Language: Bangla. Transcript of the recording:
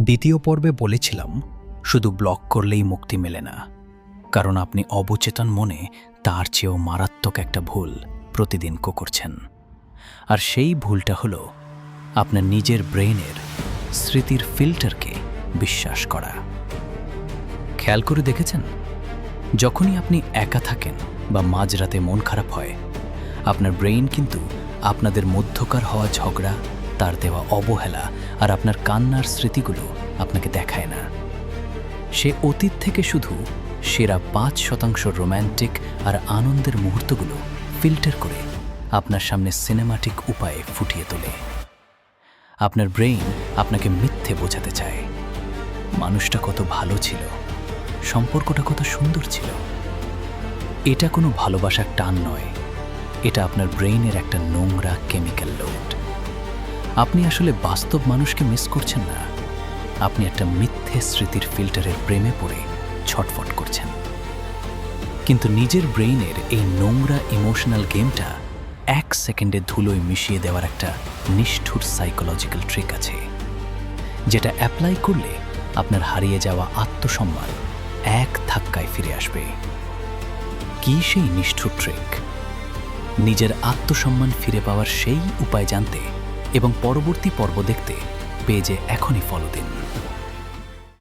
দ্বিতীয় পর্বে বলেছিলাম শুধু ব্লক করলেই মুক্তি মেলে না, কারণ আপনি অবচেতন মনে তার চেয়েও মারাত্মক একটা ভুল প্রতিদিন করছেন। আর সেই ভুলটা হলো আপনার নিজের ব্রেইনের স্মৃতির ফিল্টারকে বিশ্বাস করা। খেয়াল করে দেখেছেন, যখনই আপনি একা থাকেন বা মাঝরাতে মন খারাপ হয়, আপনার ব্রেইন কিন্তু আপনাদের মধ্যকার হওয়া ঝগড়া, তার দেওয়া অবহেলা আর আপনার কান্নার স্মৃতিগুলো আপনাকে দেখায় না। সে অতীত থেকে শুধু সেরা ৫% রোম্যান্টিক আর আনন্দের মুহূর্তগুলো ফিল্টার করে আপনার সামনে সিনেমাটিক উপায়ে ফুটিয়ে তোলে। আপনার ব্রেইন আপনাকে মিথ্যে বোঝাতে চায় মানুষটা কত ভালো ছিল, সম্পর্কটা কত সুন্দর ছিল। এটা কোনো ভালোবাসার টান নয়, এটা আপনার ব্রেইনের একটা নোংরা কেমিক্যাল লোড। আপনি আসলে বাস্তব মানুষকে মিস করছেন না, আপনি একটা মিথ্যে স্মৃতির ফিল্টারের প্রেমে পড়ে ছটফট করছেন। কিন্তু নিজের ব্রেইনের এই নোংরা ইমোশনাল গেমটা 1 সেকেন্ডে ধুলোয় মিশিয়ে দেওয়ার একটা নিষ্ঠুর সাইকোলজিক্যাল ট্রিক আছে, যেটা অ্যাপ্লাই করলে আপনার হারিয়ে যাওয়া আত্মসম্মান এক ধাক্কায় ফিরে আসবে। কি সেই নিষ্ঠুর ট্রিক? নিজের আত্মসম্মান ফিরে পাওয়ার সেই উপায় জানতে এবং পরবর্তী পর্ব দেখতে পেজে এখনই ফলো দিন।